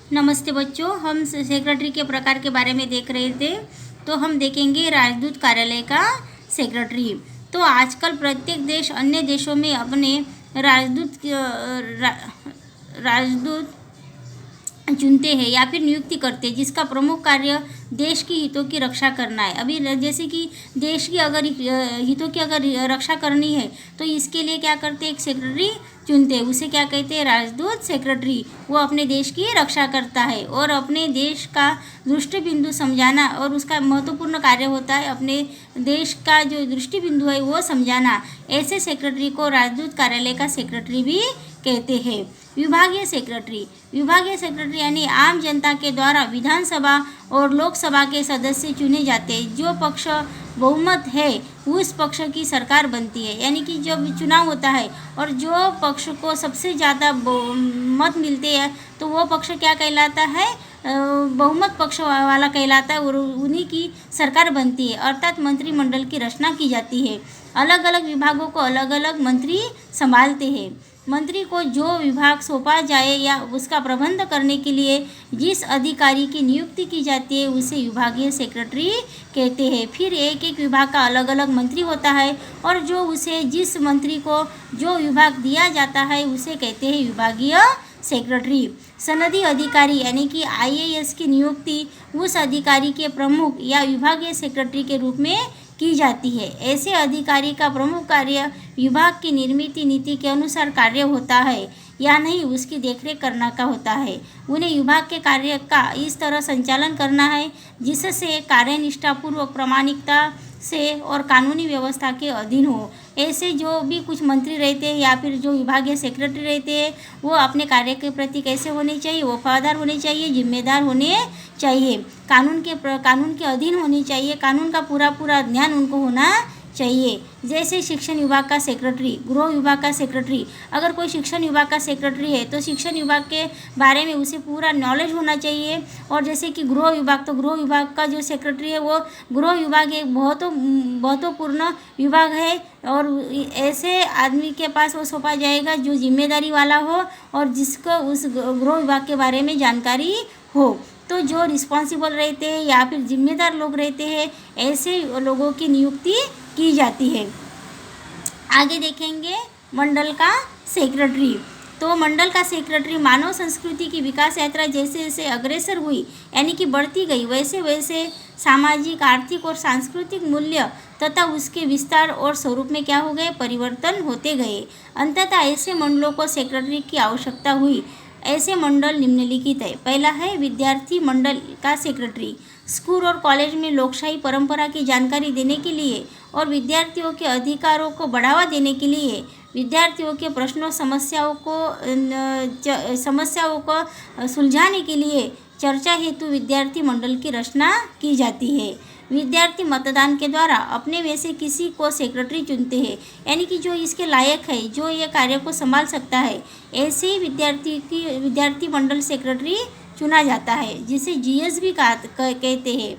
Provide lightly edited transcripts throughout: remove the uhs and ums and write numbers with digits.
नमस्ते बच्चों, हम सेक्रेटरी के प्रकार के बारे में देख रहे थे। तो हम देखेंगे राजदूत कार्यालय का सेक्रेटरी। तो आजकल प्रत्येक देश अन्य देशों में अपने राजदूत चुनते हैं या फिर नियुक्ति करते हैं, जिसका प्रमुख कार्य देश की हितों की रक्षा करना है। अभी जैसे कि देश की अगर हितों की अगर रक्षा करनी है तो इसके लिए क्या करते हैं, एक सेक्रेटरी चुनते हैं, उसे क्या कहते हैं, राजदूत सेक्रेटरी। वो अपने देश की रक्षा करता है और अपने देश का दृष्टि बिंदु समझाना, और उसका महत्वपूर्ण कार्य होता है अपने देश का जो दृष्टि बिंदु है वो समझाना। ऐसे सेक्रेटरी को राजदूत कार्यालय का सेक्रेटरी भी कहते हैं। विभागीय सेक्रेटरी यानी आम जनता के द्वारा विधानसभा और लोकसभा के सदस्य चुने जाते हैं। जो पक्ष बहुमत है उस पक्ष की सरकार बनती है। यानी कि जब चुनाव होता है और जो पक्ष को सबसे ज़्यादा मत मिलते हैं तो वो पक्ष क्या कहलाता है, बहुमत पक्ष वाला कहलाता है, और उन्हीं की सरकार बनती है, अर्थात मंत्रिमंडल की रचना की जाती है। अलग अलग विभागों को अलग अलग मंत्री संभालते हैं। मंत्री को जो विभाग सौंपा जाए या उसका प्रबंध करने के लिए जिस अधिकारी की नियुक्ति की जाती है उसे विभागीय सेक्रेटरी कहते हैं। फिर एक एक विभाग का अलग अलग मंत्री होता है और जो उसे जिस मंत्री को जो विभाग दिया जाता है उसे कहते हैं विभागीय सेक्रेटरी। सनदी अधिकारी यानी कि IAS की नियुक्ति उस अधिकारी के प्रमुख या विभागीय सेक्रेटरी के रूप में की जाती है। ऐसे अधिकारी का प्रमुख कार्य विभाग की निर्मित नीति के अनुसार कार्य होता है या नहीं उसकी देखरेख करना का होता है। उन्हें विभाग के कार्य का इस तरह संचालन करना है जिससे कार्य निष्ठापूर्वक, प्रामाणिकता से और कानूनी व्यवस्था के अधीन हो। ऐसे जो भी कुछ मंत्री रहते हैं या फिर जो विभागीय सेक्रेटरी रहते हैं वो अपने कार्य के प्रति कैसे होने चाहिए, वफादार होने चाहिए, जिम्मेदार होने चाहिए, कानून के अधीन होने चाहिए, कानून का पूरा ज्ञान उनको होना चाहिए। जैसे शिक्षण विभाग का सेक्रेटरी, गृह विभाग का सेक्रेटरी। अगर कोई शिक्षण विभाग का सेक्रेटरी है तो शिक्षण विभाग के बारे में उसे पूरा नॉलेज होना चाहिए। और जैसे कि गृह विभाग, तो गृह विभाग का जो सेक्रेटरी है वो गृह विभाग एक महत्वपूर्ण विभाग है और ऐसे आदमी के पास वो सौंपा जाएगा जो जिम्मेदारी वाला हो और जिसको उस गृह विभाग के बारे में जानकारी हो। तो जो रिस्पॉन्सिबल रहते हैं या फिर जिम्मेदार लोग रहते हैं ऐसे लोगों की नियुक्ति की जाती है। आगे देखेंगे मंडल का सेक्रेटरी। तो मंडल का सेक्रेटरी मानव संस्कृति की विकास यात्रा जैसे जैसे अग्रसर हुई यानी कि बढ़ती गई वैसे वैसे सामाजिक, आर्थिक और सांस्कृतिक मूल्य तथा उसके विस्तार और स्वरूप में क्या हो गए, परिवर्तन होते गए। अंततः ऐसे मंडलों को सेक्रेटरी की आवश्यकता हुई। ऐसे मंडल निम्नलिखित है। पहला है विद्यार्थी मंडल का सेक्रेटरी। स्कूल और कॉलेज में लोकशाही परंपरा की जानकारी देने के लिए और विद्यार्थियों के अधिकारों को बढ़ावा देने के लिए विद्यार्थियों के प्रश्नों समस्याओं को सुलझाने के लिए चर्चा हेतु विद्यार्थी मंडल की रचना की जाती है। विद्यार्थी मतदान के द्वारा अपने में से किसी को सेक्रेटरी चुनते हैं, यानी कि जो इसके लायक है, जो ये कार्य को संभाल सकता है, ऐसे ही विद्यार्थी मंडल सेक्रेटरी चुना जाता है, जिसे GS भी कहते हैं।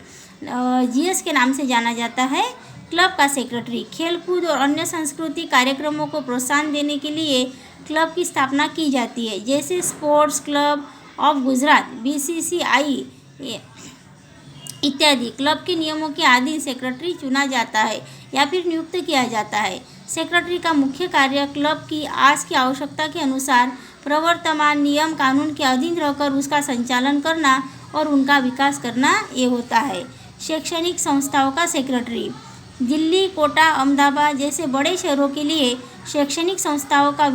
GS के नाम से जाना जाता है। क्लब का सेक्रेटरी खेलकूद और अन्य सांस्कृतिक कार्यक्रमों को प्रोत्साहन देने के लिए क्लब की स्थापना की जाती है, जैसे sports club of Gujarat BCCI इत्यादि। क्लब के नियमों के अधीन सेक्रेटरी चुना जाता है या फिर नियुक्त किया जाता है। सेक्रेटरी का मुख्य कार्य क्लब की आज की आवश्यकता के अनुसार प्रवर्तमान नियम कानून के अधीन रहकर उसका संचालन करना और उनका विकास करना ये होता है। शैक्षणिक संस्थाओं का सेक्रेटरी दिल्ली, कोटा, अहमदाबाद जैसे बड़े शहरों के लिए शैक्षणिक संस्थाओं का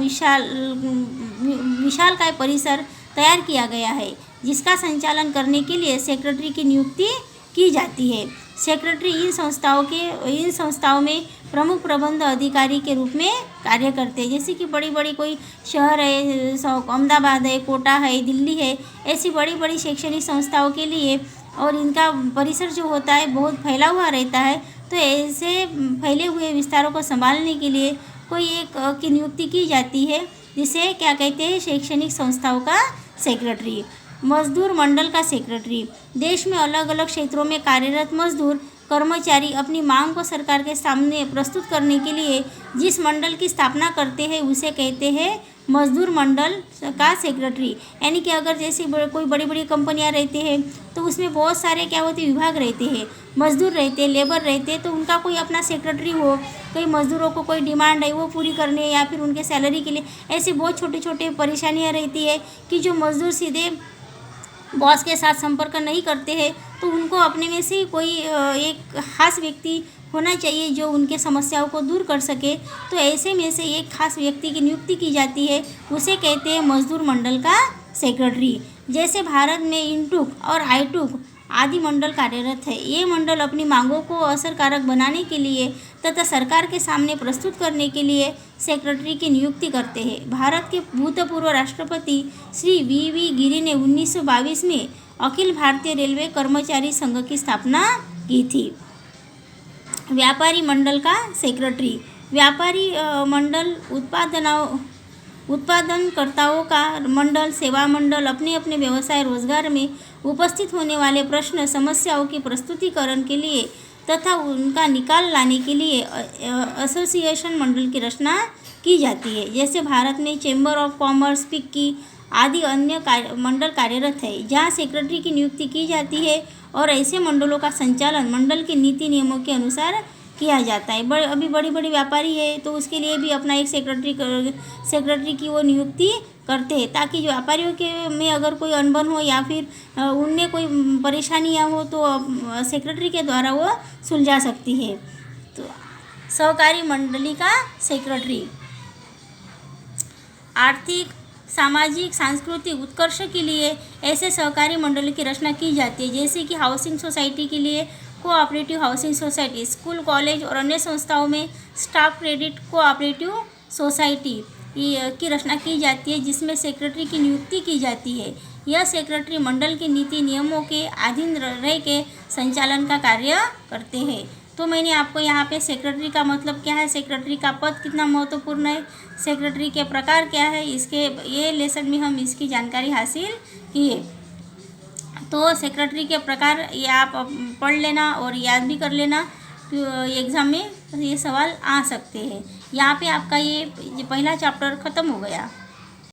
विशालकाय परिसर तैयार किया गया है, जिसका संचालन करने के लिए सेक्रेटरी की नियुक्ति की जाती है। सेक्रेटरी इन संस्थाओं में प्रमुख प्रबंध अधिकारी के रूप में कार्य करते हैं। जैसे कि बड़ी बड़ी कोई शहर है, अहमदाबाद है, कोटा है, दिल्ली है, ऐसी बड़ी बड़ी शैक्षणिक संस्थाओं के लिए, और इनका परिसर जो होता है बहुत फैला हुआ रहता है, तो ऐसे फैले हुए विस्तारों को संभालने के लिए कोई एक की नियुक्ति की जाती है, जिसे क्या कहते हैं, शैक्षणिक संस्थाओं का सेक्रेटरी। मजदूर मंडल का सेक्रेटरी देश में अलग अलग क्षेत्रों में कार्यरत मजदूर कर्मचारी अपनी मांग को सरकार के सामने प्रस्तुत करने के लिए जिस मंडल की स्थापना करते हैं उसे कहते हैं मजदूर मंडल का सेक्रेटरी। यानी कि अगर जैसे कोई बड़ी बड़ी कंपनियां रहती हैं तो उसमें बहुत सारे क्या होते विभाग रहते हैं, मजदूर रहते हैं, लेबर रहते हैं, तो उनका कोई अपना सेक्रेटरी हो, कई मजदूरों को कोई डिमांड है वो पूरी करने या फिर उनके सैलरी के लिए, ऐसी बहुत छोटे छोटे परेशानियां रहती है कि जो मजदूर सीधे बॉस के साथ संपर्क नहीं करते हैं, तो उनको अपने में से कोई एक खास व्यक्ति होना चाहिए जो उनके समस्याओं को दूर कर सके। तो ऐसे में से एक खास व्यक्ति की नियुक्ति की जाती है, उसे कहते हैं मजदूर मंडल का सेक्रेटरी। जैसे भारत में इंटूक और आईटूक आदि मंडल कार्यरत है। ये मंडल अपनी मांगों को असरकारक बनाने के लिए तथा सरकार के सामने प्रस्तुत करने के लिए सेक्रेटरी की नियुक्ति करते हैं। भारत के भूतपूर्व राष्ट्रपति श्री वी गिरी ने 1922 में अखिल भारतीय रेलवे कर्मचारी संघ की स्थापना की थी। व्यापारी मंडल का सेक्रेटरी। व्यापारी मंडल उत्पादनकर्ताओं का मंडल, सेवा मंडल अपने अपने व्यवसाय रोजगार में उपस्थित होने वाले प्रश्न समस्याओं की प्रस्तुतिकरण के लिए तथा उनका निकाल लाने के लिए एसोसिएशन मंडल की रचना की जाती है। जैसे भारत में चैम्बर ऑफ कॉमर्स, फिक्की आदि अन्य मंडल कार्यरत है जहाँ सेक्रेटरी की नियुक्ति की जाती है और ऐसे मंडलों का संचालन मंडल के नीति नियमों के अनुसार किया जाता है। अभी बड़ी बड़ी व्यापारी है तो उसके लिए भी अपना एक सेक्रेटरी की वो नियुक्ति करते हैं, ताकि जो व्यापारियों के में अगर कोई अनबन हो या फिर उनमें कोई परेशानियाँ हो तो सेक्रेटरी के द्वारा वो सुलझा सकती है। तो सहकारी मंडली का सेक्रेटरी। आर्थिक, सामाजिक, सांस्कृतिक उत्कर्ष के लिए ऐसे सहकारी मंडल की रचना की जाती है, जैसे कि हाउसिंग सोसाइटी के लिए cooperative housing society, school, college और अन्य संस्थाओं में स्टाफ क्रेडिट कोऑपरेटिव सोसाइटी की रचना की जाती है, जिसमें सेक्रेटरी की नियुक्ति की जाती है। यह सेक्रेटरी मंडल के नीति नियमों के अधीन रह के संचालन का कार्य करते हैं। तो मैंने आपको यहाँ पे सेक्रेटरी का मतलब क्या है, सेक्रेटरी का पद कितना महत्वपूर्ण है, सेक्रेटरी के प्रकार क्या है, इसके ये लेसन में हम इसकी जानकारी हासिल किए। तो सेक्रेटरी के प्रकार ये आप पढ़ लेना और याद भी कर लेना, एग्ज़ाम में ये सवाल आ सकते हैं। यहाँ पे आपका ये पहला चैप्टर ख़त्म हो गया।